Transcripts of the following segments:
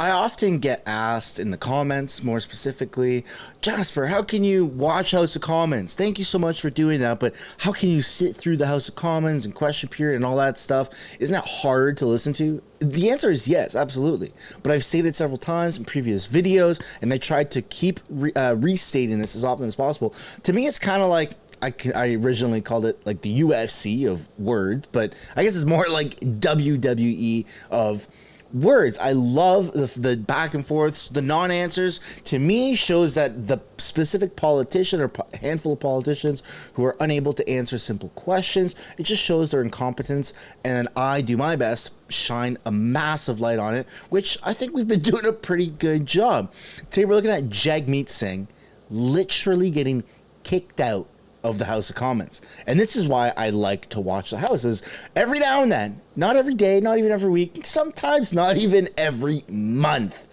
I often get asked in the comments, more specifically, Jasper, how can you watch House of Commons? Thank you so much for doing that, but how can you sit through the House of Commons and question period and all that stuff? Isn't that hard to listen to? The answer is yes, absolutely. But I've stated several times in previous videos, and I tried to keep restating this as often as possible. To me, it's kind of like, I originally called it like the UFC of words, but I guess it's more like WWE of words. I love the back and forths, the non-answers. To me, shows that the specific politician or handful of politicians who are unable to answer simple questions, it just shows their incompetence, and I do my best shine a massive light on it, which I think we've been doing a pretty good job. Today we're looking at Jagmeet Singh literally getting kicked out of the House of Commons. And this is why I like to watch the Houses every now and then, not every day, not even every week, sometimes not even every month.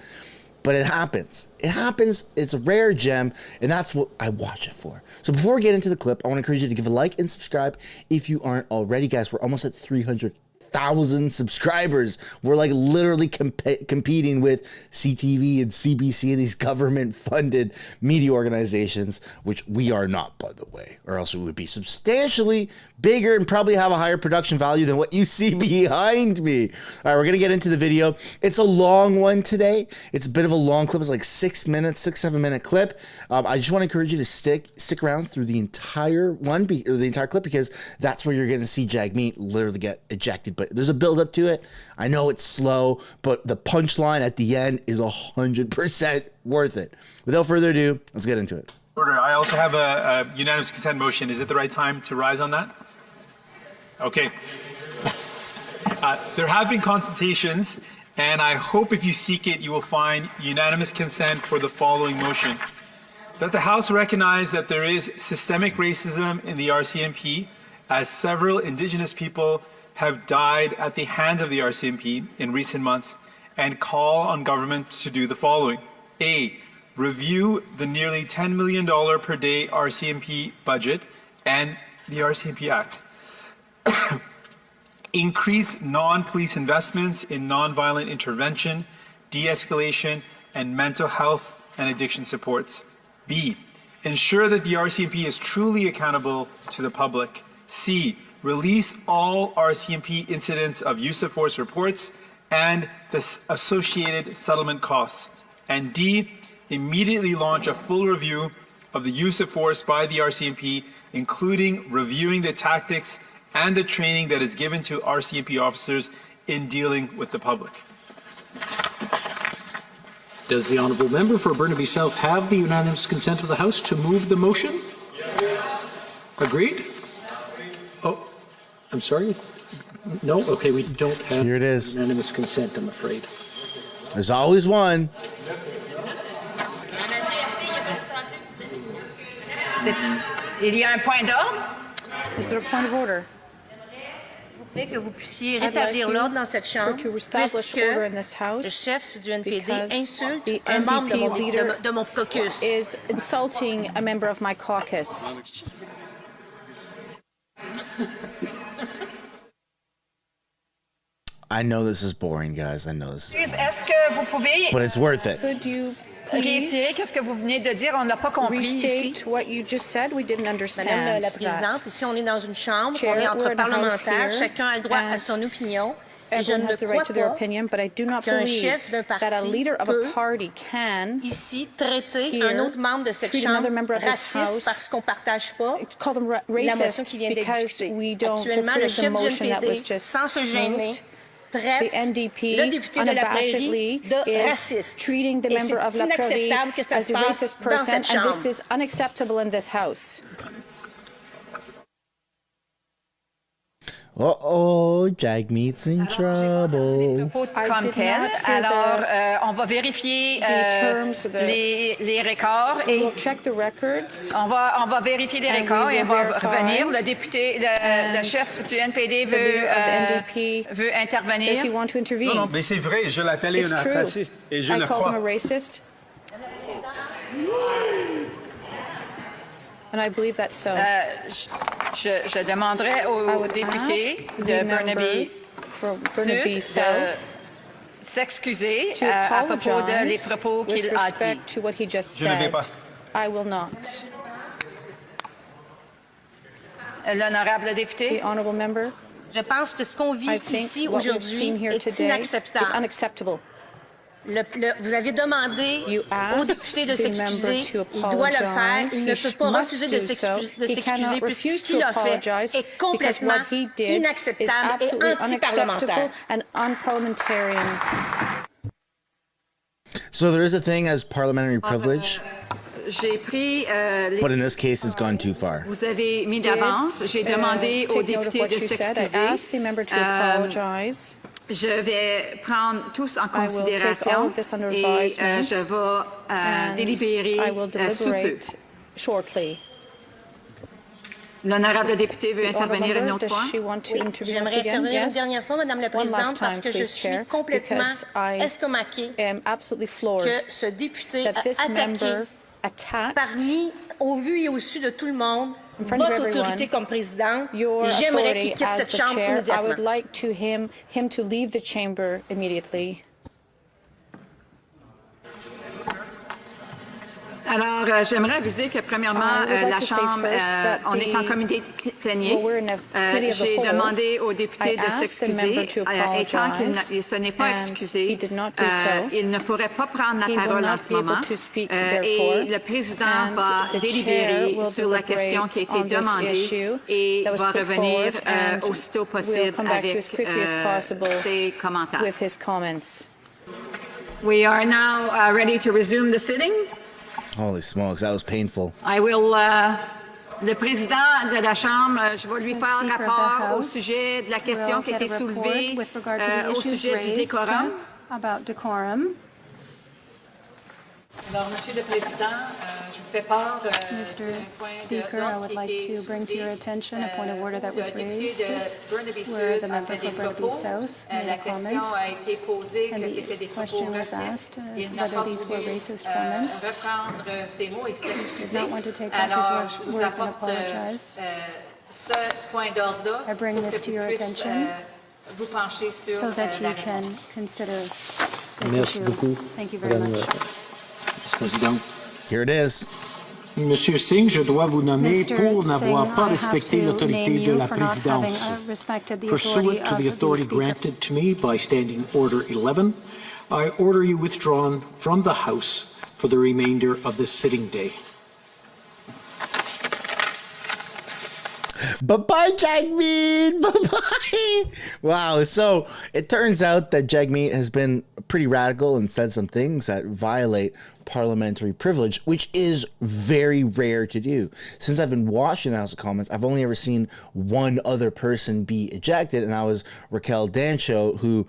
But it happens. It happens. It's a rare gem, and that's what I watch it for. So before we get into the clip, I want to encourage you to give a like and subscribe if you aren't already. Guys, we're almost at 300,000 subscribers. We're like literally competing with CTV and CBC and these government-funded media organizations, which we are not, by the way, or else we would be substantially bigger and probably have a higher production value than what you see behind me. All right, we're gonna get into the video. It's a long one today. It's a bit of a long clip. It's like 6 minutes, 7 minute clip. I just want to encourage you to stick around through the entire the entire clip, because that's where you're gonna see Jagmeet literally get ejected. But there's a build up to it. I know it's slow, but the punchline at the end is 100% worth it. Without further ado, let's get into it. Order. I also have a unanimous consent motion. Is it the right time to rise on that? Okay. There have been consultations, and I hope if you seek it, you will find unanimous consent for the following motion. That the House recognize that there is systemic racism in the RCMP, as several Indigenous people have died at the hands of the RCMP in recent months, and call on government to do the following. A, review the nearly $10 million per day RCMP budget and the RCMP Act. Increase non-police investments in nonviolent intervention, de-escalation, and mental health and addiction supports. B, ensure that the RCMP is truly accountable to the public. C, release all RCMP incidents of use of force reports and the associated settlement costs. And D, immediately launch a full review of the use of force by the RCMP, including reviewing the tactics and the training that is given to RCMP officers in dealing with the public. Does the honourable member for Burnaby South have the unanimous consent of the House to move the motion? Yes. Agreed? Oh, I'm sorry? No? Okay, we don't have Here it is. Unanimous consent, I'm afraid. There's always one. Il y a un point d'ordre? Is there a point of order? Que vous puissiez rétablir l'ordre dans cette chambre, puisque le chef du NPD insulte un membre de mon caucus. Is insulting a member of my caucus. I know this is boring, guys. I know this is boring. Est-ce que vous pouvez But it's worth it. Could you réitérer qu'est-ce que vous venez de dire? On n'a pas compris ici. restate what you just said? We didn't understand. Madame la Présidente, ici on est dans une chambre, Chair, on est entre we're in a house parlementaires, here, chacun a le droit à son opinion. Et je Everyone ne has the right crois to their pas opinion, but I do not qu'un believe chef d'un that a leader of peut a party can ici traiter here un autre membre de cette treat chambre another member of this raciste house, parce qu'on partage pas call them la motion racist qui vient d'être because discutée. we don't Actuellement, le approve the chef du motion that was NPD, just sans se gêner, moved. traite The NDP le député de la Prairie unabashedly de is raciste. treating the Et member of c'est La Prairie inacceptable que ça as se a passe racist dans person, cette and this chambre. is unacceptable in this house. Uh-oh, Jagmeet's in trouble. Comme tel. Alors, on va vérifier les records et We'll check the records. on va vérifier les records et on va revenir. Le député, le chef du NPD veut intervenir. Does he want to intervene? Non, mais c'est vrai, je l'appelais It's un true. raciste et je I le called him a crois. racist. And I believe that's so. Je demanderai I au would député ask de the Burnaby member from Burnaby Sud South s'excuser to à propos de les apologize propos with qu'il a dit. respect to what he just Je ne vais said. pas. I will not. L'honorable député. The honourable member, Je pense que ce qu'on vit I think ici what we've seen aujourd'hui here est today is inacceptable. unacceptable. Vous avez demandé You au asked député de the member s'excuser. to Il doit le faire. apologize. Il ne He peut pas must refuser do de so. s'excuser He cannot puisque refuse ce qu'il to a fait apologize est because complètement what he did is inacceptable et absolutely anti-parlementaire. unacceptable and unparliamentarian. So there is a thing as parliamentary privilege, J'ai pris but in this case, it's gone too far. vous avez mis d'avance. J'ai demandé au Take note of député what de you said. I asked the s'excuser. member to apologize. Je vais prendre tous en I will take all considération of this under et advisement, je vais and délibérer I will sous peu. deliberate shortly. L'honorable député veut The honourable intervenir une member, autre does fois. she want to intervene once J'aimerais again? intervenir une Yes. dernière fois, Madame la One last Présidente, parce time, que je please, suis Chair, complètement because I estomaquée am absolutely floored que ce député that a this attaqué member attacked parmi, au vu et au su de tout le monde, in front of votre everyone, autorité comme président. your J'aimerais authority qu'il quitte as cette the chambre chair. I immédiatement. would like to him to leave the chamber immediately. Alors, j'aimerais aviser que, premièrement, I would like la to say Chambre, first that on est en the- comité plénier. Well, we're in a committee of the J'ai whole. demandé au député I de asked the member s'excuser, to étant qu'il apologize, ne se n'est pas and excusé. he did not do so. Il ne pourrait pas prendre la He will parole en not ce be able moment. to speak, Et therefore, le président and va the chair délibérer will sur la question qui a été deliberate on this demandée issue et that was va put revenir forward, and aussitôt will possible come back to you avec as quickly as possible ses commentaires. with his comments. We are now ready to resume the sitting. Holy smokes, that was painful. I will, le président de la Chambre, je vais lui The faire Speaker of the rapport au House sujet de la question will qui a get été a report soulevée with regard to the au issues sujet du raised décorum. about decorum. Alors, Monsieur le Président, je vous fais part Mr. Speaker, I would like to bring to your attention a point of order that was raised where the member for Burnaby South made a comment, and the question was asked as whether these were racist comments. He did not want to take back his words and apologize. I bring this to your attention so that you can consider this Merci issue. beaucoup, Thank you very Madame much. la Présidente. Here it is. Monsieur Singh, je dois vous nommer Mr. pour Singh, n'avoir pas I have respecté to l'autorité name de you la for not having, présidence. respected the Pursuant authority to of the the authority Speaker. granted to me by Standing Order 11, I order you withdrawn from the House for the remainder of this sitting day. Bye-bye, Jagmeet! Bye-bye! Wow, so it turns out that Jagmeet has been pretty radical and said some things that violate parliamentary privilege, which is very rare to do. Since I've been watching the House of Commons, I've only ever seen one other person be ejected, and that was Raquel Dancho, who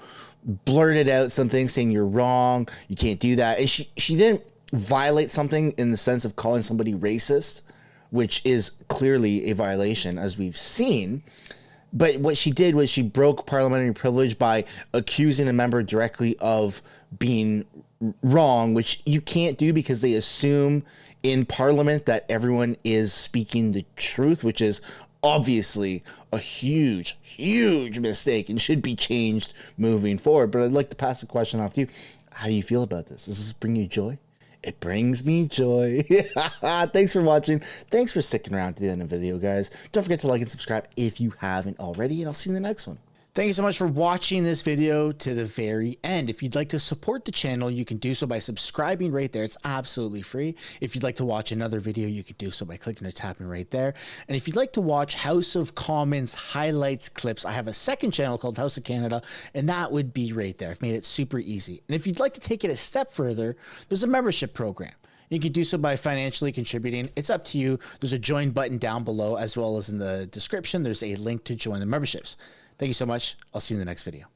blurted out something saying you're wrong, you can't do that. And she didn't violate something in the sense of calling somebody racist, which is clearly a violation, as we've seen. But what she did was she broke parliamentary privilege by accusing a member directly of being wrong, which you can't do because they assume in Parliament that everyone is speaking the truth, which is obviously a huge, huge mistake and should be changed moving forward. But I'd like to pass the question off to you. How do you feel about this? Does this bring you joy? It brings me joy. Thanks for watching. Thanks for sticking around to the end of the video, guys. Don't forget to like and subscribe if you haven't already, and I'll see you in the next one. Thank you so much for watching this video to the very end. If you'd like to support the channel, you can do so by subscribing right there. It's absolutely free. If you'd like to watch another video, you can do so by clicking or tapping right there. And if you'd like to watch House of Commons highlights clips, I have a second channel called House of Canada, and that would be right there. I've made it super easy. And if you'd like to take it a step further, there's a membership program. You can do so by financially contributing. It's up to you. There's a join button down below, as well as in the description. There's a link to join the memberships. Thank you so much. I'll see you in the next video.